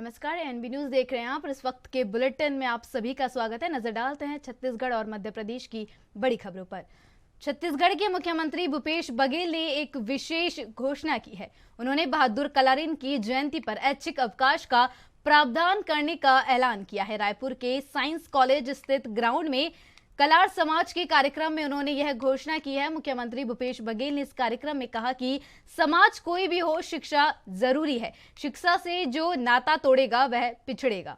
नमस्कार, NB news देख रहे हैं आप। इस वक्त के बुलेटिन में आप सभी का स्वागत है। नजर डालते हैं छत्तीसगढ़ और मध्य प्रदेश की बड़ी खबरों पर। छत्तीसगढ़ के मुख्यमंत्री भूपेश बघेल ने एक विशेष घोषणा की है। उन्होंने बहादुर कलारिन की जयंती पर ऐच्छिक अवकाश का प्रावधान करने का ऐलान किया है। रायपुर के साइंस कॉलेज स्थित ग्राउंड में कलार समाज के कार्यक्रम में उन्होंने यह घोषणा की है। मुख्यमंत्री भूपेश बघेल ने इस कार्यक्रम में कहा कि समाज कोई भी हो, शिक्षा जरूरी है। शिक्षा से जो नाता तोड़ेगा वह पिछड़ेगा।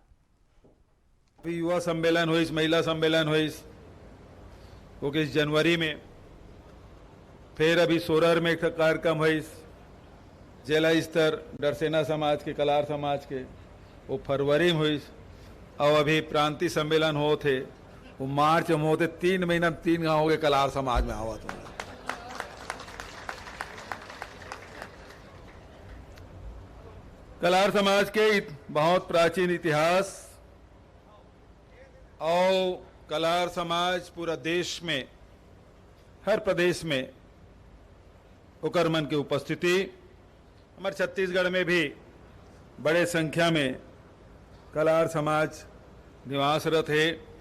युवा सम्मेलन हुई, महिला सम्मेलन हुई 21 जनवरी में, फिर अभी सोरर में एक कार्यक्रम हुई जिला स्तर डरसेना समाज के, कलार समाज के, वो फरवरी में हुई। और अभी प्रांतीय सम्मेलन हो थे वो मार्च में होते। 3 महीना 3 गांवों के कलार समाज में आवा था। कलार समाज के बहुत प्राचीन इतिहास और कलार समाज पूरा देश में, हर प्रदेश में ओकर मन की उपस्थिति। हमारे छत्तीसगढ़ में भी बड़े संख्या में कलार समाज निवासरत है।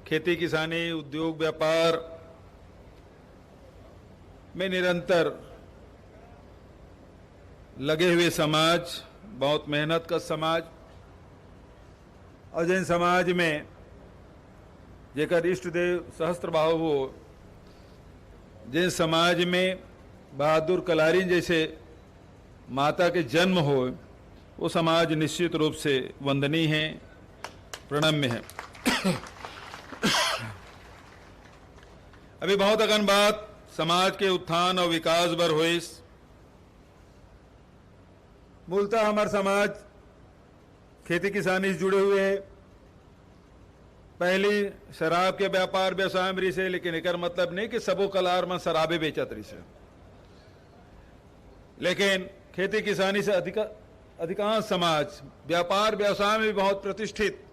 खेती किसानी, उद्योग व्यापार में निरंतर लगे हुए समाज, बहुत मेहनत का समाज। और जिन समाज में जेकर इष्ट देव सहस्त्र बाहु हो, जिन समाज में बहादुर कलारिन जैसे माता के जन्म हो, वो समाज निश्चित रूप से वंदनीय है, प्रणम्य है। अभी बहुत अगन बात समाज के उत्थान और विकास बर हुई। मूलतः हमारा समाज खेती किसानी से जुड़े हुए है। पहली शराब के व्यापार व्यवसाय में रही से, लेकिन एक मतलब नहीं कि सबो कलार में शराबे बेचत रही से, लेकिन खेती किसानी से अधिकांश समाज व्यापार व्यवसाय में भी बहुत प्रतिष्ठित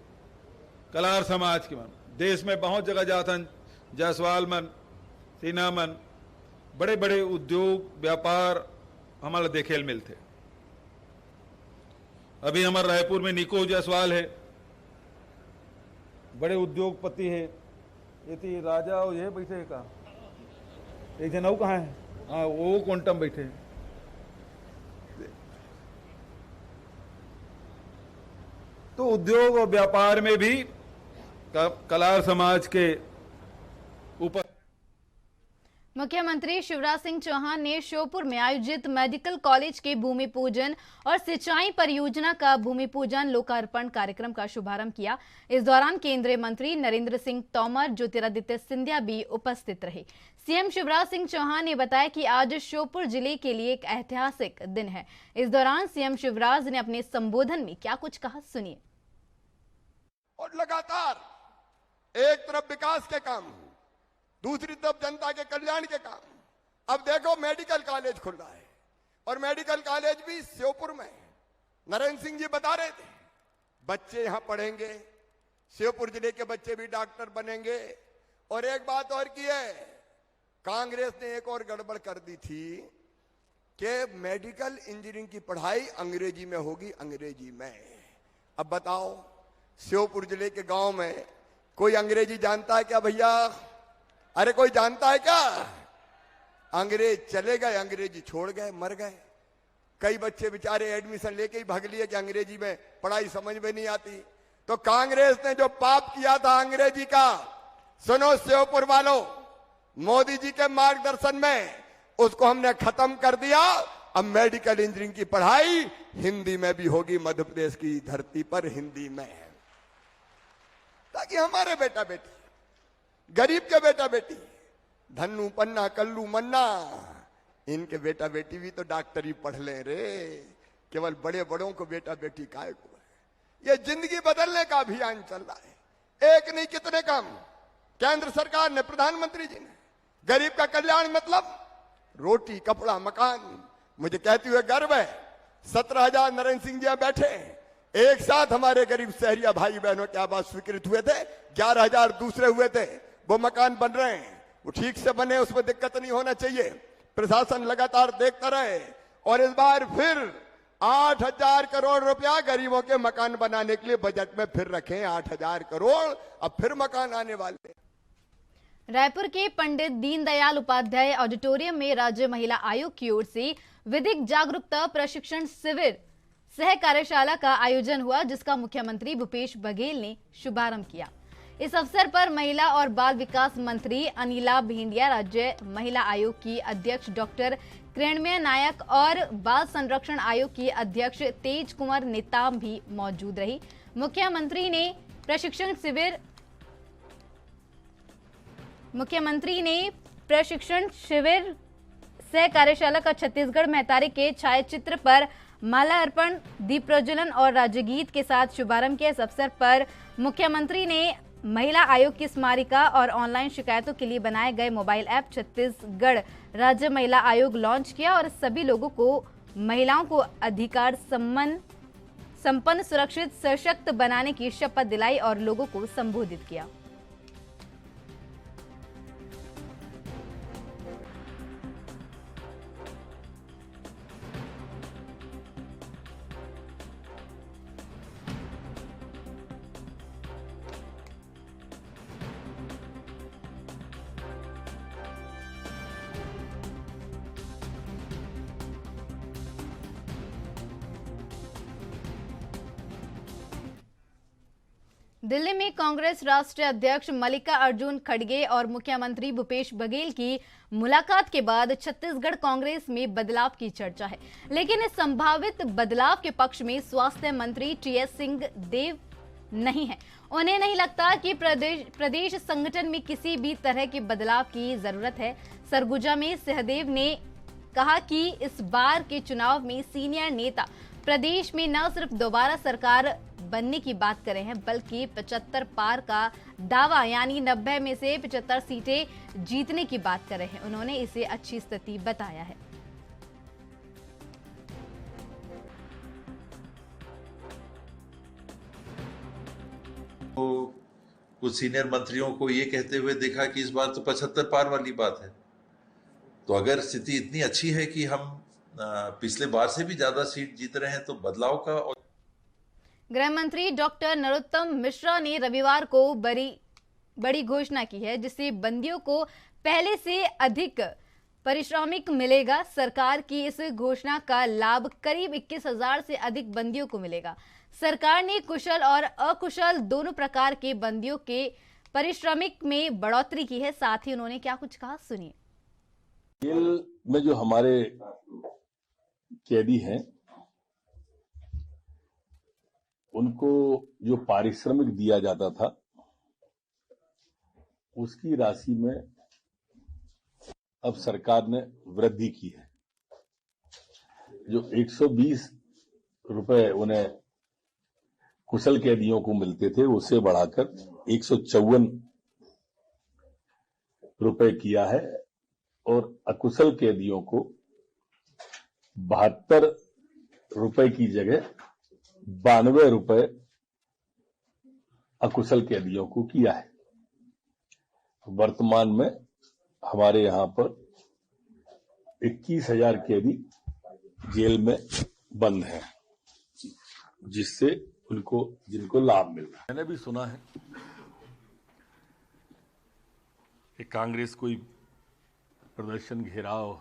कलार समाज के मन। देश में बहुत जगह जातन, जायसवाल मन, सीना मन, बड़े बड़े उद्योग व्यापार हमारा देखे मिलते। अभी हमारे रायपुर में निको जायसवाल है, बड़े उद्योगपति है। ये थी राजा और ये बैठे है का एक जन वो कहाँ है? हाँ, वो क्वांटम बैठे। तो उद्योग और व्यापार में भी कलार समाज के ऊपर। मुख्यमंत्री शिवराज सिंह चौहान ने श्योपुर में आयोजित मेडिकल कॉलेज के भूमि पूजन और सिंचाई परियोजना का भूमि पूजन लोकार्पण कार्यक्रम का शुभारंभ किया। इस दौरान केंद्रीय मंत्री नरेंद्र सिंह तोमर, ज्योतिरादित्य सिंधिया भी उपस्थित रहे। सीएम शिवराज सिंह चौहान ने बताया कि आज श्योपुर जिले के लिए एक ऐतिहासिक दिन है। इस दौरान सीएम शिवराज ने अपने संबोधन में क्या कुछ कहा, सुनिए। और लगातार एक तरफ विकास के काम, दूसरी तरफ जनता के कल्याण के काम। अब देखो मेडिकल कॉलेज खुल रहा है, और मेडिकल कॉलेज भी श्योपुर में। नरेंद्र सिंह जी बता रहे थे बच्चे यहां पढ़ेंगे, श्योपुर जिले के बच्चे भी डॉक्टर बनेंगे। और एक बात और की है, कांग्रेस ने एक और गड़बड़ कर दी थी कि मेडिकल इंजीनियरिंग की पढ़ाई अंग्रेजी में होगी, अंग्रेजी में। अब बताओ, श्योपुर जिले के गांव में कोई अंग्रेजी जानता है क्या भैया? अरे कोई जानता है क्या? अंग्रेज चले गए, अंग्रेजी छोड़ गए, मर गए। कई बच्चे बेचारे एडमिशन लेके ही भाग लिए कि अंग्रेजी में पढ़ाई समझ में नहीं आती। तो कांग्रेस ने जो पाप किया था अंग्रेजी का, सुनो श्योपुर वालों, मोदी जी के मार्गदर्शन में उसको हमने खत्म कर दिया। अब मेडिकल इंजीनियरिंग की पढ़ाई हिंदी में भी होगी, मध्य प्रदेश की धरती पर हिंदी में, ताकि हमारे बेटा बेटी, गरीब के बेटा बेटी, धन्नू पन्ना कल्लू मन्ना, इनके बेटा बेटी भी तो डॉक्टरी पढ़ ले रे। केवल बड़े बड़ों को बेटा बेटी काय को है। ये जिंदगी बदलने का अभियान चल रहा है। एक नहीं कितने काम केंद्र सरकार ने, प्रधानमंत्री जी ने। गरीब का कल्याण मतलब रोटी, कपड़ा, मकान। मुझे कहते हुए गर्व है, 17,000 नरेंद्र सिंह जी बैठे एक साथ हमारे गरीब शहरिया भाई बहनों के आवास स्वीकृत हुए थे। 11,000 दूसरे हुए थे, वो मकान बन रहे हैं, वो ठीक से बने, उसमें दिक्कत नहीं होना चाहिए। प्रशासन लगातार देखता रहे। और इस बार फिर 8,000 करोड़ रुपया गरीबों के मकान बनाने के लिए बजट में फिर रखें। 8,000 करोड़ अब फिर मकान आने वाले हैं। रायपुर के पंडित दीनदयाल उपाध्याय ऑडिटोरियम में राज्य महिला आयोग की ओर से विधिक जागरूकता प्रशिक्षण शिविर सह कार्यशाला का आयोजन हुआ, जिसका मुख्यमंत्री भूपेश बघेल ने शुभारंभ किया। इस अवसर पर महिला और बाल विकास मंत्री अनिला भेंडिया, राज्य महिला आयोग की अध्यक्ष डॉक्टर किरणमय नायक और बाल संरक्षण आयोग की अध्यक्ष तेज कुमार नेताम भी मौजूद रही। मुख्यमंत्री ने प्रशिक्षण शिविर सह कार्यशाला का छत्तीसगढ़ महतारी के छायाचित्र पर माला अर्पण, दीप प्रज्वलन और राज्य गीत के साथ शुभारंभ किया। इस अवसर पर मुख्यमंत्री ने महिला आयोग की स्मारिका और ऑनलाइन शिकायतों के लिए बनाए गए मोबाइल ऐप छत्तीसगढ़ राज्य महिला आयोग लॉन्च किया और सभी लोगों को महिलाओं को अधिकार संपन्न, सुरक्षित, सशक्त बनाने की शपथ दिलाई और लोगों को संबोधित किया। दिल्ली में कांग्रेस राष्ट्रीय अध्यक्ष मल्लिकार्जुन खड़गे और मुख्यमंत्री भूपेश बघेल की मुलाकात के बाद छत्तीसगढ़ कांग्रेस में बदलाव की चर्चा है, लेकिन इस संभावित बदलाव के पक्ष में स्वास्थ्य मंत्री टीएस सिंहदेव नहीं है। उन्हें नहीं लगता कि प्रदेश संगठन में किसी भी तरह के बदलाव की जरूरत है। सरगुजा में सिंहदेव ने कहा कि इस बार के चुनाव में सीनियर नेता प्रदेश में न सिर्फ दोबारा सरकार बनने की बात कर रहे हैं, बल्कि 75 पार का दावा यानी 90 में से 75 सीटें जीतने की बात कर रहे हैं। उन्होंने इसे अच्छी स्थिति बताया है। तो कुछ सीनियर मंत्रियों को ये कहते हुए देखा कि इस बार तो 75 पार वाली बात है। तो अगर स्थिति इतनी अच्छी है कि हम पिछले बार से भी ज्यादा सीट जीत रहे हैं, तो बदलाव का। गृह मंत्री डॉक्टर नरोत्तम मिश्रा ने रविवार को बड़ी घोषणा की है, जिससे बंदियों को पहले से अधिक पारिश्रमिक मिलेगा। सरकार की इस घोषणा का लाभ करीब 21,000 से अधिक बंदियों को मिलेगा। सरकार ने कुशल और अकुशल दोनों प्रकार के बंदियों के पारिश्रमिक में बढ़ोतरी की है। साथ ही उन्होंने क्या कुछ कहा, सुनिए। जेल में जो हमारे कैदी हैं, उनको जो पारिश्रमिक दिया जाता था, उसकी राशि में अब सरकार ने वृद्धि की है। जो 120 रुपए उन्हें कुशल कैदियों को मिलते थे, उसे बढ़ाकर 154 रुपए किया है और अकुशल कैदियों को 72 रुपए की जगह 92 रुपए अकुशल कैदियों को किया है। वर्तमान में हमारे यहां पर 21,000 कैदी जेल में बंद हैं, जिससे जिनको लाभ मिल रहा है। मैंने भी सुना है कि कांग्रेस कोई प्रदर्शन घेराव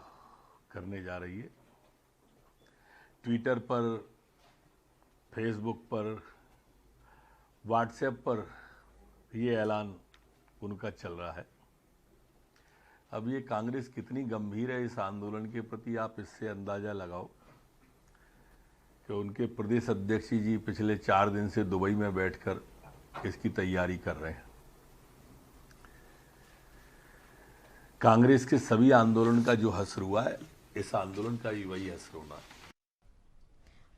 करने जा रही है। ट्विटर पर, फेसबुक पर, व्हाट्सएप पर ये ऐलान उनका चल रहा है। अब ये कांग्रेस कितनी गंभीर है इस आंदोलन के प्रति, आप इससे अंदाजा लगाओ कि उनके प्रदेश अध्यक्ष जी पिछले 4 दिन से दुबई में बैठकर इसकी तैयारी कर रहे हैं। कांग्रेस के सभी आंदोलन का जो असर हुआ है, इस आंदोलन का भी वही असर होना है।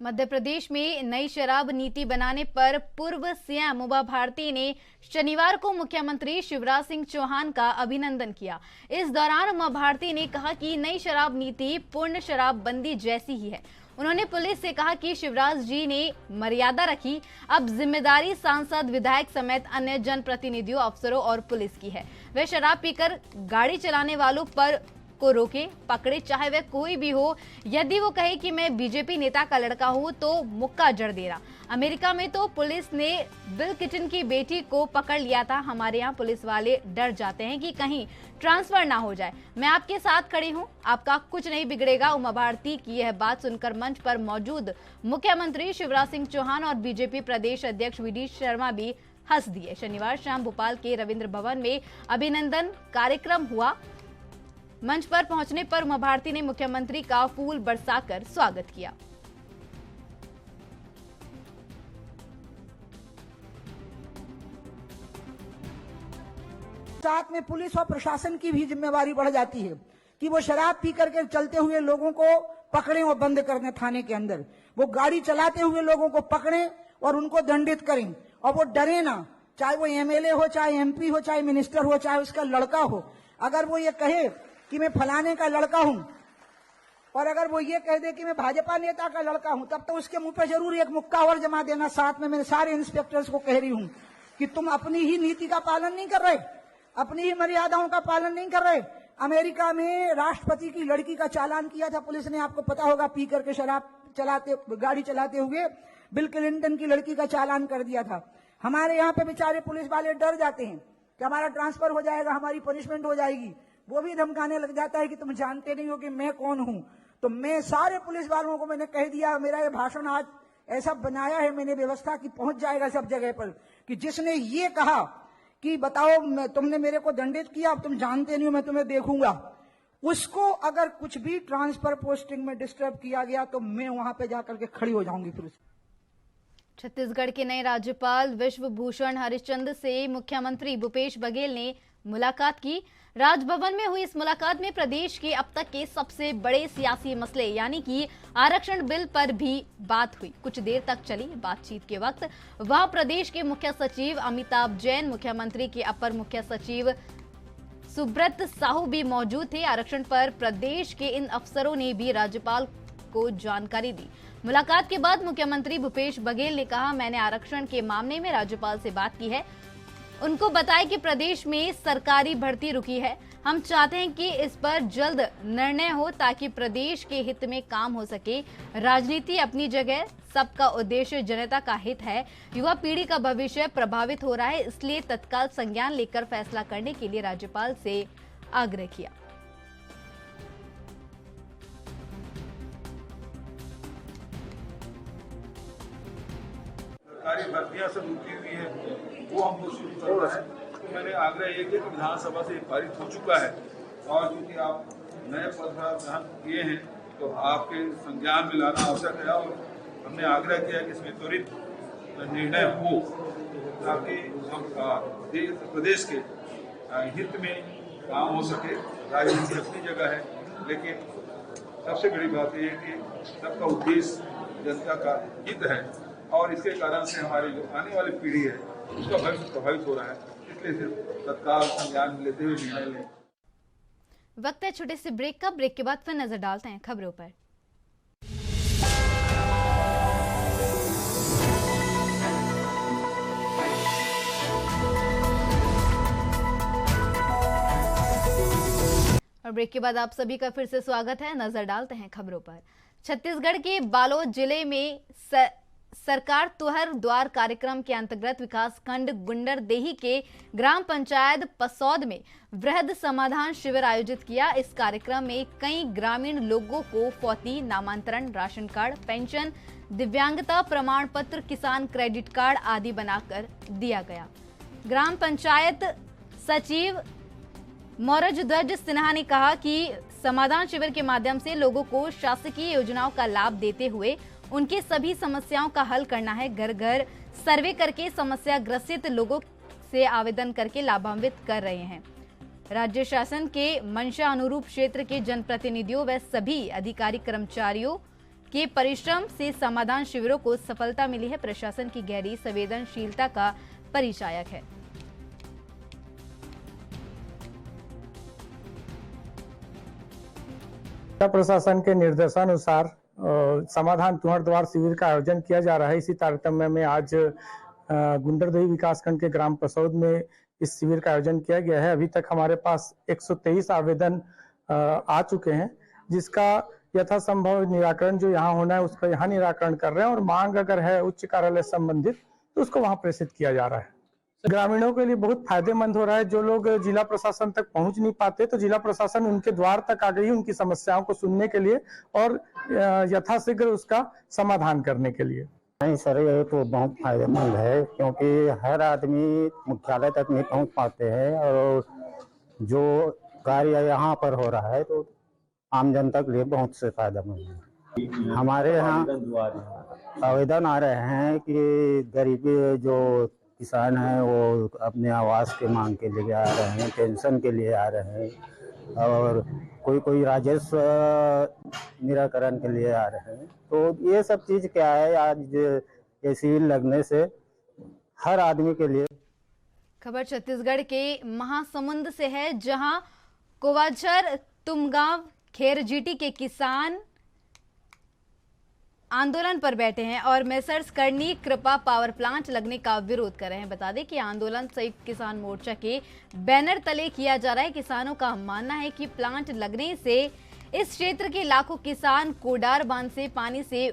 मध्य प्रदेश में नई शराब नीति बनाने पर पूर्व सीएम उमा भारती ने शनिवार को मुख्यमंत्री शिवराज सिंह चौहान का अभिनंदन किया। इस दौरान उमा भारती ने कहा कि नई शराब नीति पूर्ण शराबबंदी जैसी ही है। उन्होंने पुलिस से कहा कि शिवराज जी ने मर्यादा रखी, अब जिम्मेदारी सांसद, विधायक समेत अन्य जनप्रतिनिधियों, अफसरों और पुलिस की है। वे शराब पीकर गाड़ी चलाने वालों पर को रोके पकड़े, चाहे वह कोई भी हो। यदि वो कहे कि मैं बीजेपी नेता का लड़का हूं तो मुक्का जड़ देना। अमेरिका में तो पुलिस ने बिल क्लिंटन की बेटी को पकड़ लिया था। हमारे यहाँ पुलिस वाले डर जाते हैं कि कहीं ट्रांसफर ना हो जाए। मैं आपके साथ खड़ी हूँ, आपका कुछ नहीं बिगड़ेगा। उमा भारती की यह बात सुनकर मंच पर मौजूद मुख्यमंत्री शिवराज सिंह चौहान और बीजेपी प्रदेश अध्यक्ष वी.डी. शर्मा भी हंस दिए। शनिवार शाम भोपाल के रविंद्र भवन में अभिनंदन कार्यक्रम हुआ। मंच पर पहुंचने पर उमा भारती ने मुख्यमंत्री का फूल बरसाकर स्वागत किया। साथ में पुलिस और प्रशासन की भी जिम्मेवारी बढ़ जाती है कि वो शराब पी करके चलते हुए लोगों को पकड़ें और बंद कर दें थाने के अंदर। वो गाड़ी चलाते हुए लोगों को पकड़ें और उनको दंडित करें, और वो डरे ना, चाहे वो एमएलए हो, चाहे एमपी हो, चाहे मिनिस्टर हो, चाहे उसका लड़का हो। अगर वो ये कहे कि मैं फलाने का लड़का हूं, और अगर वो ये कह दे कि मैं भाजपा नेता का लड़का हूं, तब तो उसके मुंह पे जरूर एक मुक्का और जमा देना। साथ में मेरे सारे इंस्पेक्टर्स को कह रही हूं कि तुम अपनी ही नीति का पालन नहीं कर रहे, अपनी ही मर्यादाओं का पालन नहीं कर रहे। अमेरिका में राष्ट्रपति की लड़की का चालान किया था पुलिस ने, आपको पता होगा, पी करके शराब चलाते गाड़ी चलाते हुए बिल क्लिंटन की लड़की का चालान कर दिया था। हमारे यहाँ पे बेचारे पुलिस वाले डर जाते हैं कि हमारा ट्रांसफर हो जाएगा, हमारी पनिशमेंट हो जाएगी। वो भी धमकाने लग जाता है कि तुम जानते नहीं हो कि मैं कौन हूं। तो मैं सारे पुलिस वालों को मैंने कह दिया, मेरा ये भाषण आज ऐसा बनाया है मैंने व्यवस्था की, पहुंच जाएगा सब जगह पर, कि जिसने ये कहा कि बताओ तुमने मेरे को दंडित किया, अब तुम जानते नहीं हो, मैं तुम्हें देखूंगा, उसको अगर कुछ भी ट्रांसफर पोस्टिंग में डिस्टर्ब किया गया तो मैं वहां पे जाकर के खड़ी हो जाऊंगी फिर। छत्तीसगढ़ के नए राज्यपाल विश्वभूषण हरिश्चंद्र से मुख्यमंत्री भूपेश बघेल ने मुलाकात की। राजभवन में हुई इस मुलाकात में प्रदेश के अब तक के सबसे बड़े सियासी मसले यानी कि आरक्षण बिल पर भी बात हुई। कुछ देर तक चली बातचीत के वक्त वहां प्रदेश के मुख्य सचिव अमिताभ जैन, मुख्यमंत्री के अपर मुख्य सचिव सुब्रत साहू भी मौजूद थे। आरक्षण पर प्रदेश के इन अफसरों ने भी राज्यपाल को जानकारी दी। मुलाकात के बाद मुख्यमंत्री भूपेश बघेल ने कहा, मैंने आरक्षण के मामले में राज्यपाल से बात की है, उनको बताया कि प्रदेश में सरकारी भर्ती रुकी है। हम चाहते हैं कि इस पर जल्द निर्णय हो ताकि प्रदेश के हित में काम हो सके। राजनीति अपनी जगह, सबका उद्देश्य जनता का हित है। युवा पीढ़ी का भविष्य प्रभावित हो रहा है, इसलिए तत्काल संज्ञान लेकर फैसला करने के लिए राज्यपाल से आग्रह किया। सरकारी भर्तियां सब रुकी हुई है, वो हमको शुरू करना है। तो मैंने आग्रह ये किया कि विधानसभा से पारित हो चुका है, और क्योंकि आप नए प्रावधान किए हैं तो आपके संज्ञान में लाना आवश्यक है, और हमने आग्रह किया कि इसमें त्वरित निर्णय हो ताकि हम प्रदेश के हित में काम हो सके। राजनीति अपनी जगह है, लेकिन सबसे बड़ी बात यह है कि सबका उद्देश्य जनता का हित है, और इसके कारण से हमारी जो आने वाली पीढ़ी है उसका भविष्य प्रभावित हो रहा है, इसलिए तत्काल संज्ञान लेते हुए निर्णय लें। वक्त है छोटे से ब्रेक का। ब्रेक के बाद फिर नजर डालते हैं खबरों पर। और ब्रेक के बाद आप सभी का फिर से स्वागत है। नजर डालते हैं खबरों पर। छत्तीसगढ़ के बालोद जिले में सरकार तुहर द्वार कार्यक्रम के अंतर्गत विकासखंड गुंडरदेही के ग्राम पंचायत पसौद में वृहद समाधान शिविर आयोजित किया। इस कार्यक्रम में कई ग्रामीण लोगों को फौती, नामांतरण, राशन कार्ड, पेंशन, दिव्यांगता प्रमाण पत्र, किसान क्रेडिट कार्ड आदि बनाकर दिया गया। ग्राम पंचायत सचिव मोरजध्वज सिन्हा ने कहा कि समाधान शिविर के माध्यम से लोगों को शासकीय योजनाओं का लाभ देते हुए उनके सभी समस्याओं का हल करना है। घर घर सर्वे करके समस्या ग्रसित लोगों से आवेदन करके लाभान्वित कर रहे हैं। राज्य शासन के मंशा अनुरूप क्षेत्र के जनप्रतिनिधियों व सभी अधिकारी कर्मचारियों के परिश्रम से समाधान शिविरों को सफलता मिली है। प्रशासन की गहरी संवेदनशीलता का परिचायक है। प्रशासन के निर्देशानुसार समाधान तुहर द्वार शिविर का आयोजन किया जा रहा है। इसी तारतम्य में आज गुंडरदेही विकासखंड के ग्राम पसौद में इस शिविर का आयोजन किया गया है। अभी तक हमारे पास 123 आवेदन आ चुके हैं, जिसका यथासंभव निराकरण जो यहाँ होना है उसका यहाँ निराकरण कर रहे हैं, और मांग अगर है उच्च कार्यालय संबंधित तो उसको वहाँ प्रेषित किया जा रहा है। ग्रामीणों के लिए बहुत फायदेमंद हो रहा है। जो लोग जिला प्रशासन तक पहुंच नहीं पाते तो जिला प्रशासन उनके द्वार तक आ गई उनकी समस्याओं को सुनने के लिए और यथाशीघ्र उसका समाधान करने के लिए। नहीं सर, ये तो बहुत फायदेमंद है, क्योंकि हर आदमी मुख्यालय तक नहीं पहुंच पाते हैं, और जो कार्य यहाँ पर हो रहा है तो आम जनता के लिए बहुत से फायदेमंद है। हमारे यहाँ आवेदन आ रहे हैं कि गरीबी जो किसान हैं वो अपने आवास के मांग के लिए आ रहे हैं, पेंशन के लिए आ रहे हैं, और कोई राजस्व निराकरण के लिए आ रहे हैं। तो ये सब चीज क्या है, आज ये शिविर लगने से हर आदमी के लिए। खबर छत्तीसगढ़ के महासमुंद से है, जहां कोवाझर तुमगांव खेरजीटी के किसान आंदोलन पर बैठे हैं और मेसर्स करनी कृपा पावर प्लांट लगने का विरोध कर रहे हैं। बता दें कि आंदोलन संयुक्त किसान मोर्चा के बैनर तले किया जा रहा है। किसानों का मानना है कि प्लांट लगने से इस क्षेत्र के लाखों किसान कोडार बांध से पानी से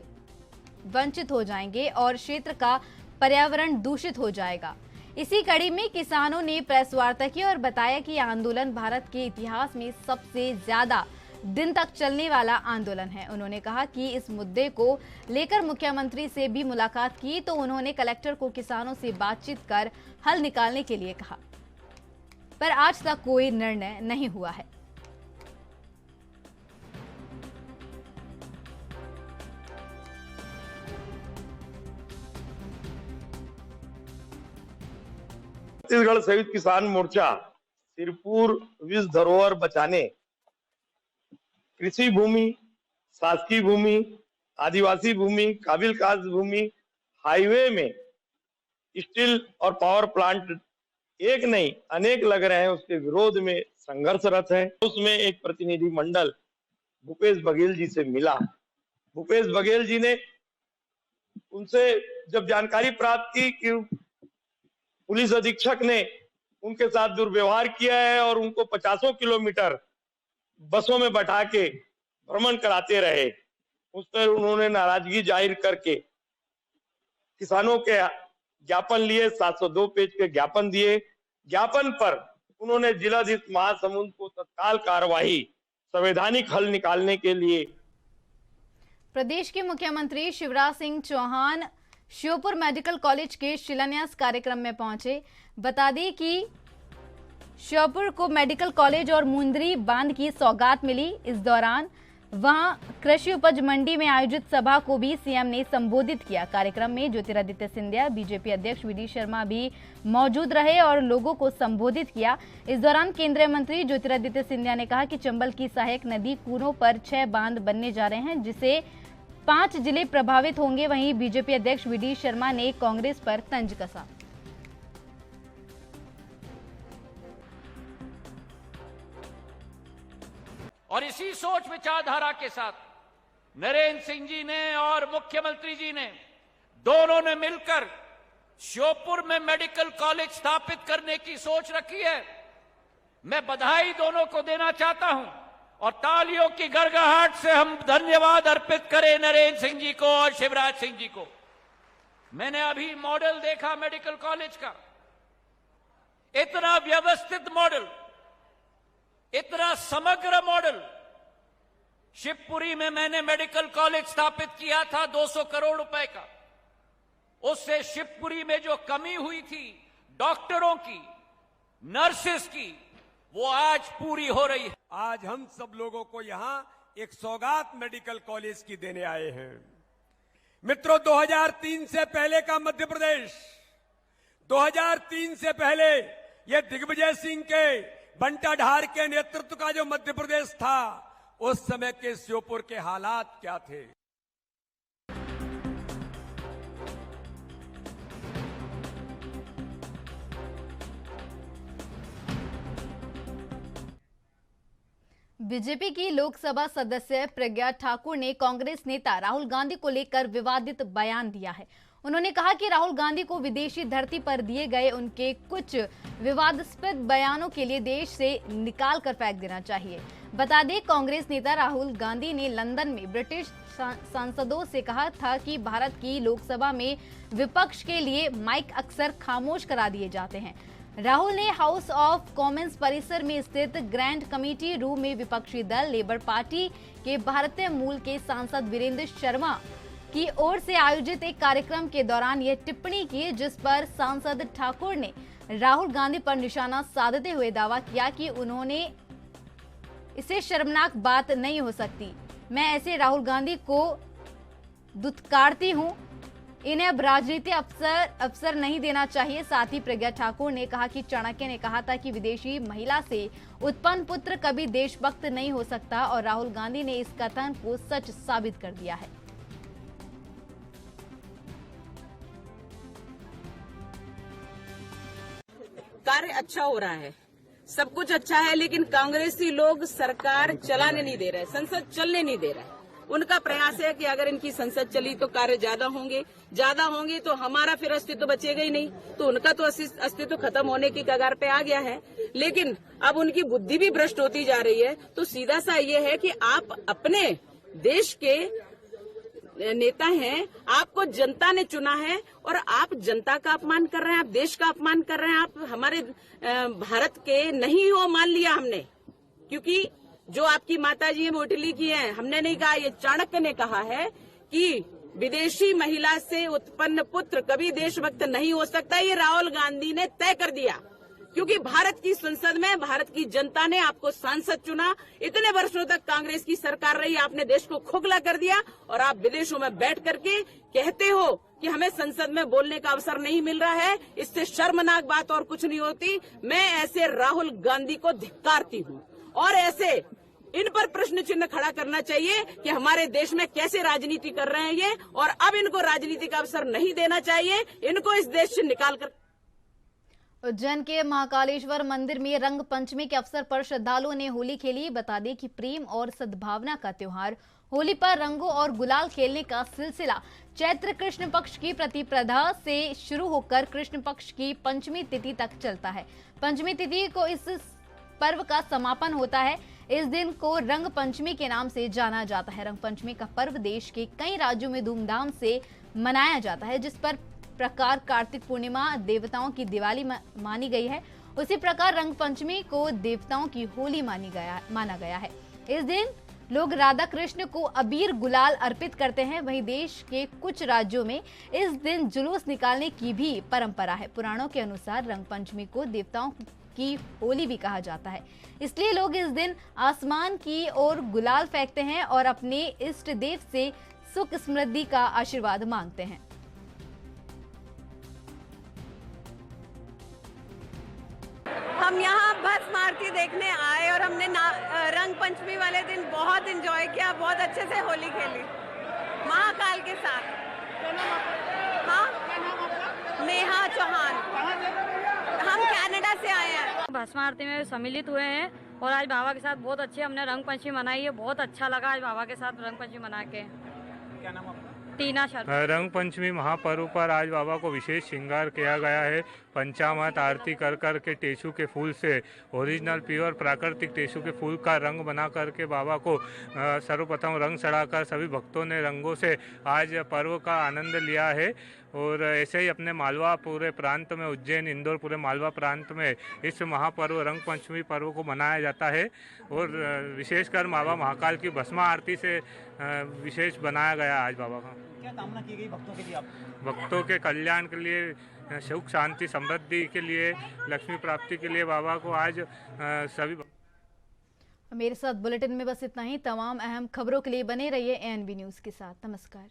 वंचित हो जाएंगे और क्षेत्र का पर्यावरण दूषित हो जाएगा। इसी कड़ी में किसानों ने प्रेस वार्ता की और बताया कि आंदोलन भारत के इतिहास में सबसे ज्यादा दिन तक चलने वाला आंदोलन है। उन्होंने कहा कि इस मुद्दे को लेकर मुख्यमंत्री से भी मुलाकात की तो उन्होंने कलेक्टर को किसानों से बातचीत कर हल निकालने के लिए कहा, पर आज तक कोई निर्णय नहीं हुआ है। छत्तीसगढ़ संयुक्त किसान मोर्चा सिरपुर विश्व धरोहर बचाने, कृषि भूमि, शासकीय भूमि, आदिवासी भूमि, काबिल कास्ट भूमि, हाईवे में स्टील और पावर प्लांट एक नहीं अनेक लग रहे हैं, उसके विरोध में संघर्षरत है। उसमें एक प्रतिनिधि मंडल भूपेश बघेल जी से मिला। भूपेश बघेल जी ने उनसे जब जानकारी प्राप्त की कि पुलिस अधीक्षक ने उनके साथ दुर्व्यवहार किया है और उनको 50 किलोमीटर बसों में बैठा के भ्रमण कराते रहे, उस पर उन्होंने नाराजगी जाहिर करके किसानों के ज्ञापन लिए, 702 पेज के ज्ञापन दिए। ज्ञापन पर उन्होंने जिलाधीश महासमुंद को तत्काल कार्यवाही संवैधानिक हल निकालने के लिए। प्रदेश के मुख्यमंत्री शिवराज सिंह चौहान श्योपुर मेडिकल कॉलेज के शिलान्यास कार्यक्रम में पहुंचे। बता दें कि श्योपुर को मेडिकल कॉलेज और मुंदरी बांध की सौगात मिली। इस दौरान वहां कृषि उपज मंडी में आयोजित सभा को भी सीएम ने संबोधित किया। कार्यक्रम में ज्योतिरादित्य सिंधिया, बीजेपी अध्यक्ष वी डी शर्मा भी मौजूद रहे और लोगों को संबोधित किया। इस दौरान केंद्रीय मंत्री ज्योतिरादित्य सिंधिया ने कहा कि चंबल की सहायक नदी कूरों पर 6 बांध बनने जा रहे हैं, जिससे 5 जिले प्रभावित होंगे। वहीं बीजेपी अध्यक्ष वी डी शर्मा ने कांग्रेस पर तंज कसा। और इसी सोच विचारधारा के साथ नरेंद्र सिंह जी ने और मुख्यमंत्री जी ने दोनों ने मिलकर श्योपुर में मेडिकल कॉलेज स्थापित करने की सोच रखी है। मैं बधाई दोनों को देना चाहता हूं और तालियों की गड़गड़ाहट से हम धन्यवाद अर्पित करें नरेंद्र सिंह जी को और शिवराज सिंह जी को। मैंने अभी मॉडल देखा मेडिकल कॉलेज का, इतना व्यवस्थित मॉडल, इतना समग्र मॉडल। शिवपुरी में मैंने मेडिकल कॉलेज स्थापित किया था 200 करोड़ रुपए का। उससे शिवपुरी में जो कमी हुई थी डॉक्टरों की, नर्सेस की, वो आज पूरी हो रही है। आज हम सब लोगों को यहां एक सौगात मेडिकल कॉलेज की देने आए हैं। मित्रों, 2003 से पहले का मध्य प्रदेश, 2003 से पहले ये दिग्विजय सिंह के, बंटा ढार के नेतृत्व का जो मध्य प्रदेश था, उस समय के श्योपुर के हालात क्या थे? बीजेपी की लोकसभा सदस्य प्रज्ञा ठाकुर ने कांग्रेस नेता राहुल गांधी को लेकर विवादित बयान दिया है। उन्होंने कहा कि राहुल गांधी को विदेशी धरती पर दिए गए उनके कुछ विवादास्पद बयानों के लिए देश से निकाल कर फेंक देना चाहिए। बता दें, कांग्रेस नेता राहुल गांधी ने लंदन में ब्रिटिश सांसदों से कहा था कि भारत की लोकसभा में विपक्ष के लिए माइक अक्सर खामोश करा दिए जाते हैं। राहुल ने हाउस ऑफ कॉमन्स परिसर में स्थित ग्रैंड कमेटी रूम में विपक्षी दल लेबर पार्टी के भारतीय मूल के सांसद वीरेंद्र शर्मा की ओर से आयोजित एक कार्यक्रम के दौरान यह टिप्पणी की, जिस पर सांसद ठाकुर ने राहुल गांधी पर निशाना साधते हुए दावा किया कि उन्होंने इसे शर्मनाक बात नहीं हो सकती। मैं ऐसे राहुल गांधी को दुत्कारती हूं, इन्हें अब राजनीति अवसर नहीं देना चाहिए। साथ ही प्रज्ञा ठाकुर ने कहा कि चाणक्य ने कहा था कि विदेशी महिला से उत्पन्न पुत्र कभी देशभक्त नहीं हो सकता और राहुल गांधी ने इस कथन को सच साबित कर दिया है। कार्य अच्छा हो रहा है, सब कुछ अच्छा है, लेकिन कांग्रेसी लोग सरकार चलाने नहीं दे रहे, संसद चलने नहीं दे रहे। उनका प्रयास है कि अगर इनकी संसद चली तो कार्य ज्यादा होंगे तो हमारा फिर अस्तित्व बचेगा ही नहीं, तो उनका तो अस्तित्व खत्म होने की कगार पे आ गया है। लेकिन अब उनकी बुद्धि भी भ्रष्ट होती जा रही है। तो सीधा सा ये है कि आप अपने देश के नेता हैं, आपको जनता ने चुना है और आप जनता का अपमान कर रहे हैं, आप देश का अपमान कर रहे हैं। आप हमारे भारत के नहीं हो, मान लिया हमने, क्योंकि जो आपकी माताजी है वो इटली की है, हमने नहीं कहा। ये चाणक्य ने कहा है कि विदेशी महिला से उत्पन्न पुत्र कभी देशभक्त नहीं हो सकता। ये राहुल गांधी ने तय कर दिया, क्योंकि भारत की संसद में भारत की जनता ने आपको सांसद चुना। इतने वर्षों तक कांग्रेस की सरकार रही, आपने देश को खोखला कर दिया और आप विदेशों में बैठ करके कहते हो कि हमें संसद में बोलने का अवसर नहीं मिल रहा है। इससे शर्मनाक बात और कुछ नहीं होती। मैं ऐसे राहुल गांधी को धिक्कारती हूँ और ऐसे इन पर प्रश्न चिन्ह खड़ा करना चाहिए कि हमारे देश में कैसे राजनीति कर रहे हैं ये, और अब इनको राजनीति का अवसर नहीं देना चाहिए। इनको इस देश से निकाल कर। उज्जैन के महाकालेश्वर मंदिर में रंग पंचमी के अवसर पर श्रद्धालुओं ने होली खेली। बता दें कि प्रेम और सद्भावना का त्योहार होली पर रंगों और गुलाल खेलने का सिलसिला चैत्र कृष्ण पक्ष की प्रतिपदा से शुरू होकर कृष्ण पक्ष की पंचमी तिथि तक चलता है। पंचमी तिथि को इस पर्व का समापन होता है। इस दिन को रंग पंचमी के नाम से जाना जाता है। रंग पंचमी का पर्व देश के कई राज्यों में धूमधाम से मनाया जाता है। जिस पर प्रकार कार्तिक पूर्णिमा देवताओं की दिवाली मानी गई है, उसी प्रकार रंग पंचमी को देवताओं की होली माना गया है। इस दिन लोग राधा कृष्ण को अबीर गुलाल अर्पित करते हैं। वहीं देश के कुछ राज्यों में इस दिन जुलूस निकालने की भी परंपरा है। पुराणों के अनुसार रंग पंचमी को देवताओं की होली भी कहा जाता है, इसलिए लोग इस दिन आसमान की ओर गुलाल फेंकते हैं और अपने इष्ट देव से सुख समृद्धि का आशीर्वाद मांगते हैं। हम यहाँ भस्म आरती देखने आए और हमने रंग पंचमी वाले दिन बहुत एंजॉय किया, बहुत अच्छे से होली खेली महाकाल के साथ। हाँ, नेहा चौहान, हम कनाडा से आए हैं। भस्म आरती में सम्मिलित हुए हैं और आज बाबा के साथ बहुत अच्छे हमने रंग पंचमी मनाई है। बहुत अच्छा लगा आज बाबा के साथ रंग पंचमी मना के। क्या नाम आपका? टीना शर्मा। रंग पंचमी महापर्व पर आज बाबा को विशेष श्रृंगार किया गया है। पंचामृत आरती कर कर के टेसू के फूल से ओरिजिनल प्योर प्राकृतिक टेसू के फूल का रंग बना करके बाबा को सर्वप्रथम रंग चढ़ाकर सभी भक्तों ने रंगों से आज पर्व का आनंद लिया है। और ऐसे ही अपने मालवा पूरे प्रांत में, उज्जैन, इंदौर, पूरे मालवा प्रांत में इस महापर्व रंग पंचमी पर्व को मनाया जाता है। और विशेषकर बाबा महाकाल की भस्मा आरती से विशेष बनाया गया आज बाबा का। क्या कामना की गई भक्तों के लिए? आप भक्तों के कल्याण के लिए, सुख शांति समृद्धि के लिए, लक्ष्मी प्राप्ति के लिए बाबा को आज सभी। मेरे साथ बुलेटिन में बस इतना ही। तमाम अहम खबरों के लिए बने रहिए ANB न्यूज़ के साथ। नमस्कार।